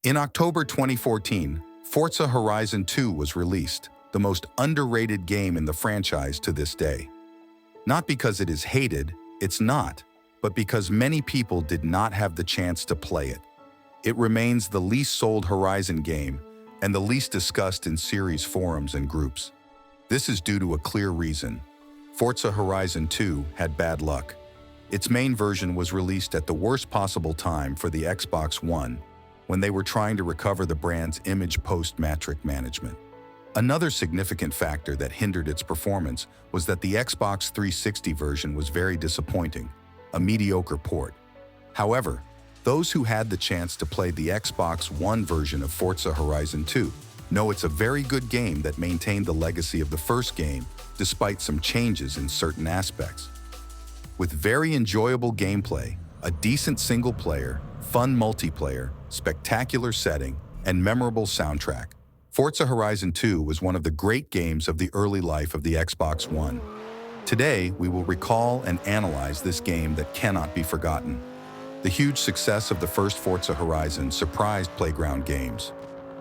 In October 2014, Forza Horizon 2 was released, the most underrated game in the franchise to this day. Not because it is hated, it's not, but because many people did not have the chance to play it. It remains the least sold Horizon game and the least discussed in series forums and groups. This is due to a clear reason. Forza Horizon 2 had bad luck. Its main version was released at the worst possible time for the Xbox One, when they were trying to recover the brand's image post-matric management. Another significant factor that hindered its performance was that the Xbox 360 version was very disappointing, a mediocre port. However, those who had the chance to play the Xbox One version of Forza Horizon 2 know it's a very good game that maintained the legacy of the first game despite some changes in certain aspects. With very enjoyable gameplay, a decent single-player, fun multiplayer, spectacular setting, and memorable soundtrack, Forza Horizon 2 was one of the great games of the early life of the Xbox One. Today, we will recall and analyze this game that cannot be forgotten. The huge success of the first Forza Horizon surprised Playground Games.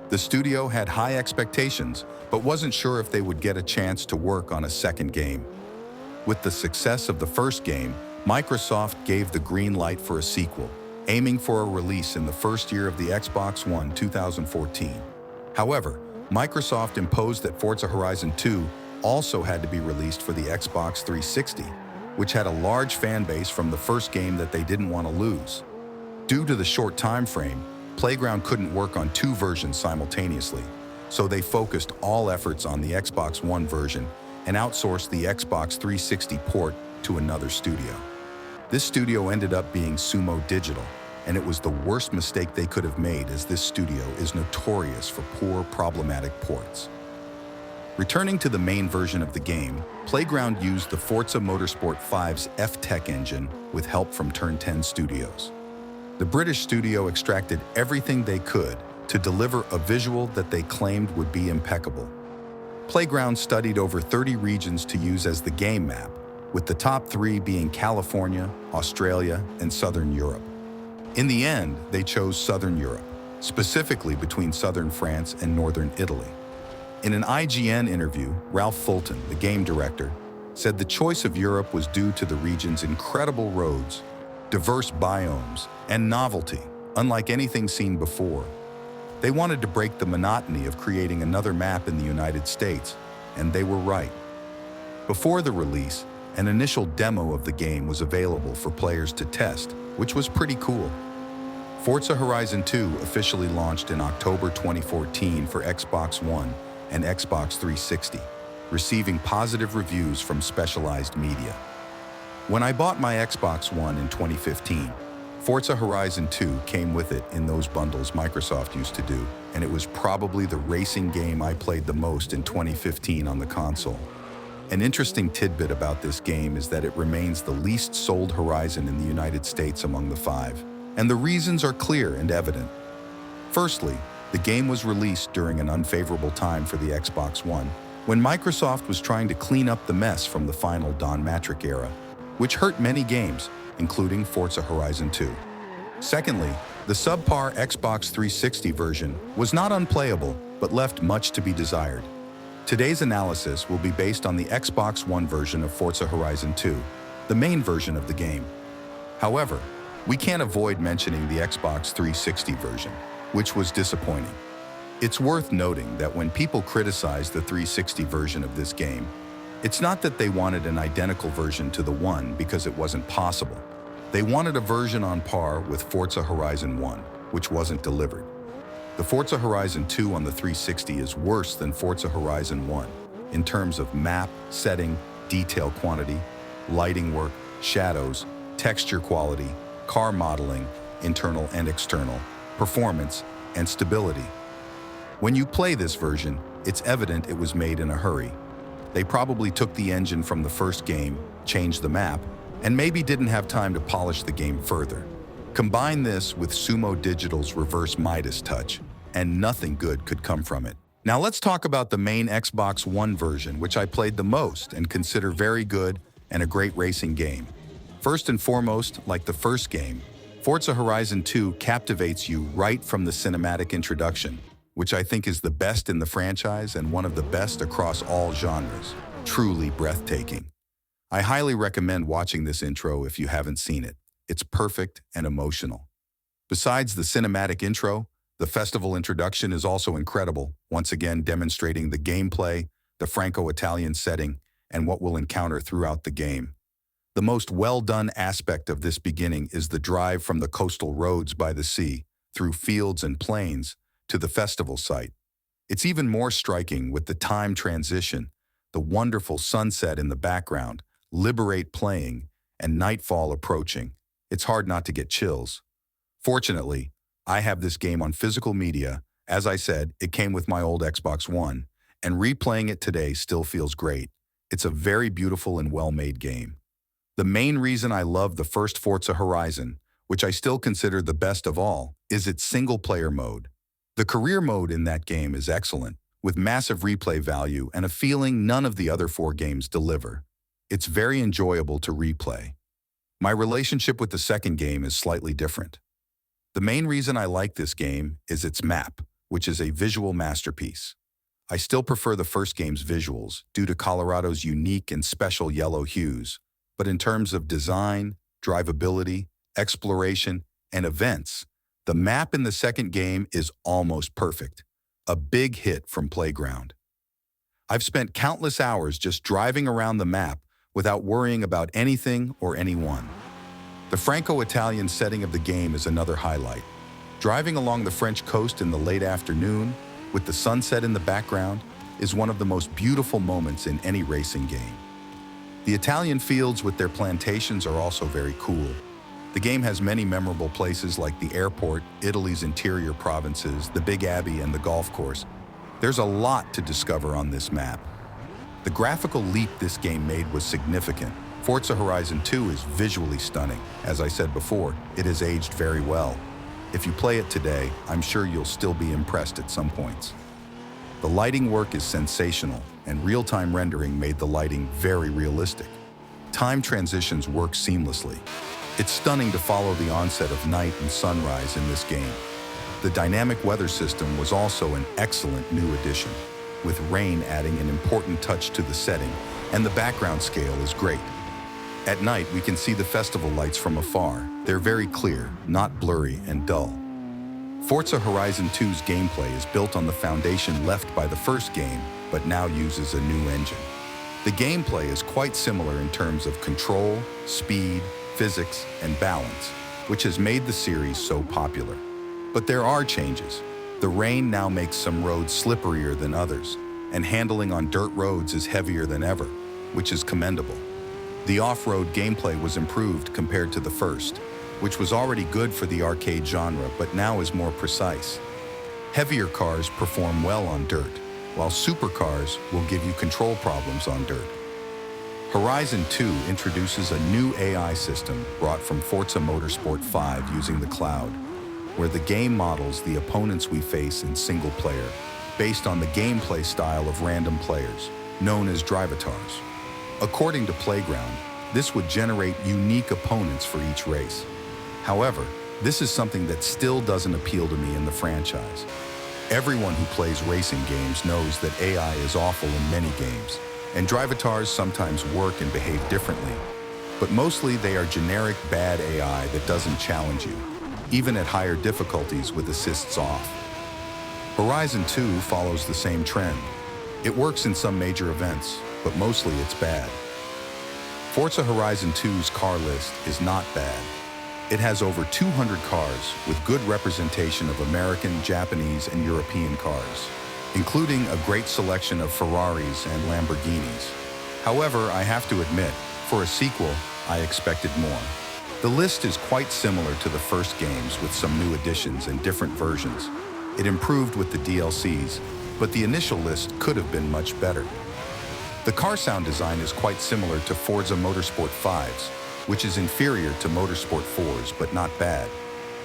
The studio had high expectations, but wasn't sure if they would get a chance to work on a second game. With the success of the first game, Microsoft gave the green light for a sequel, aiming for a release in the first year of the Xbox One 2014. However, Microsoft imposed that Forza Horizon 2 also had to be released for the Xbox 360, which had a large fan base from the first game that they didn't want to lose. Due to the short time frame, Playground couldn't work on two versions simultaneously, so they focused all efforts on the Xbox One version and outsourced the Xbox 360 port to another studio. This studio ended up being Sumo Digital, and it was the worst mistake they could have made, as this studio is notorious for poor, problematic ports. Returning to the main version of the game, Playground used the Forza Motorsport 5's F-Tech engine with help from Turn 10 Studios. The British studio extracted everything they could to deliver a visual that they claimed would be impeccable. Playground studied over 30 regions to use as the game map, with the top 3 being California, Australia, and Southern Europe. In the end, they chose Southern Europe, specifically between southern France and northern Italy. In an IGN interview, Ralph Fulton, the game director, said the choice of Europe was due to the region's incredible roads, diverse biomes, and novelty, unlike anything seen before. They wanted to break the monotony of creating another map in the United States, and they were right. Before the release, an initial demo of the game was available for players to test, which was pretty cool. Forza Horizon 2 officially launched in October 2014 for Xbox One and Xbox 360, receiving positive reviews from specialized media. When I bought my Xbox One in 2015, Forza Horizon 2 came with it in those bundles Microsoft used to do, and it was probably the racing game I played the most in 2015 on the console. An interesting tidbit about this game is that it remains the least sold Horizon in the United States among the 5, and the reasons are clear and evident. Firstly, the game was released during an unfavorable time for the Xbox One, when Microsoft was trying to clean up the mess from the final Don Matrick era, which hurt many games, including Forza Horizon 2. Secondly, the subpar Xbox 360 version was not unplayable, but left much to be desired. Today's analysis will be based on the Xbox One version of Forza Horizon 2, the main version of the game. However, we can't avoid mentioning the Xbox 360 version, which was disappointing. It's worth noting that when people criticize the 360 version of this game, it's not that they wanted an identical version to the One because it wasn't possible. They wanted a version on par with Forza Horizon 1, which wasn't delivered. The Forza Horizon 2 on the 360 is worse than Forza Horizon 1 in terms of map, setting, detail quantity, lighting work, shadows, texture quality, car modeling, internal and external, performance, and stability. When you play this version, it's evident it was made in a hurry. They probably took the engine from the first game, changed the map, and maybe didn't have time to polish the game further. Combine this with Sumo Digital's reverse Midas touch, and nothing good could come from it. Now let's talk about the main Xbox One version, which I played the most and consider very good and a great racing game. First and foremost, like the first game, Forza Horizon 2 captivates you right from the cinematic introduction, which I think is the best in the franchise and one of the best across all genres. Truly breathtaking. I highly recommend watching this intro if you haven't seen it. It's perfect and emotional. Besides the cinematic intro, the festival introduction is also incredible, once again demonstrating the gameplay, the Franco-Italian setting, and what we'll encounter throughout the game. The most well-done aspect of this beginning is the drive from the coastal roads by the sea, through fields and plains, to the festival site. It's even more striking with the time transition, the wonderful sunset in the background, Liberate playing, and nightfall approaching. It's hard not to get chills. Fortunately, I have this game on physical media. As I said, it came with my old Xbox One, and replaying it today still feels great. It's a very beautiful and well-made game. The main reason I love the first Forza Horizon, which I still consider the best of all, is its single-player mode. The career mode in that game is excellent, with massive replay value and a feeling none of the other 4 games deliver. It's very enjoyable to replay. My relationship with the second game is slightly different. The main reason I like this game is its map, which is a visual masterpiece. I still prefer the first game's visuals due to Colorado's unique and special yellow hues. But in terms of design, drivability, exploration, and events, the map in the second game is almost perfect. A big hit from Playground. I've spent countless hours just driving around the map without worrying about anything or anyone. The Franco-Italian setting of the game is another highlight. Driving along the French coast in the late afternoon, with the sunset in the background, is one of the most beautiful moments in any racing game. The Italian fields with their plantations are also very cool. The game has many memorable places like the airport, Italy's interior provinces, the Big Abbey, and the golf course. There's a lot to discover on this map. The graphical leap this game made was significant. Forza Horizon 2 is visually stunning. As I said before, it has aged very well. If you play it today, I'm sure you'll still be impressed at some points. The lighting work is sensational, and real-time rendering made the lighting very realistic. Time transitions work seamlessly. It's stunning to follow the onset of night and sunrise in this game. The dynamic weather system was also an excellent new addition, with rain adding an important touch to the setting, and the background scale is great. At night, we can see the festival lights from afar. They're very clear, not blurry and dull. Forza Horizon 2's gameplay is built on the foundation left by the first game, but now uses a new engine. The gameplay is quite similar in terms of control, speed, physics, and balance, which has made the series so popular. But there are changes. The rain now makes some roads slipperier than others, and handling on dirt roads is heavier than ever, which is commendable. The off-road gameplay was improved compared to the first, which was already good for the arcade genre, but now is more precise. Heavier cars perform well on dirt, while supercars will give you control problems on dirt. Horizon 2 introduces a new AI system brought from Forza Motorsport 5 using the cloud, where the game models the opponents we face in single player, based on the gameplay style of random players, known as drivatars. According to Playground, this would generate unique opponents for each race. However, this is something that still doesn't appeal to me in the franchise. Everyone who plays racing games knows that AI is awful in many games, and drivatars sometimes work and behave differently. But mostly they are generic bad AI that doesn't challenge you, even at higher difficulties with assists off. Horizon 2 follows the same trend. It works in some major events, but mostly it's bad. Forza Horizon 2's car list is not bad. It has over 200 cars with good representation of American, Japanese, and European cars, including a great selection of Ferraris and Lamborghinis. However, I have to admit, for a sequel, I expected more. The list is quite similar to the first games with some new additions and different versions. It improved with the DLCs, but the initial list could have been much better. The car sound design is quite similar to Forza Motorsport 5's, which is inferior to Motorsport 4's, but not bad.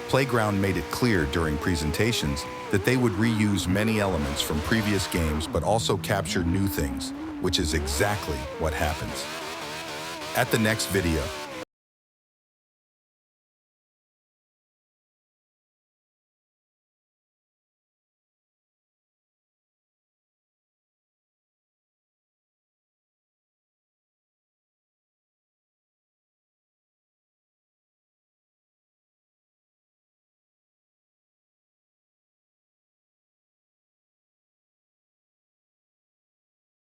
Playground made it clear during presentations that they would reuse many elements from previous games but also capture new things, which is exactly what happens. At the next video,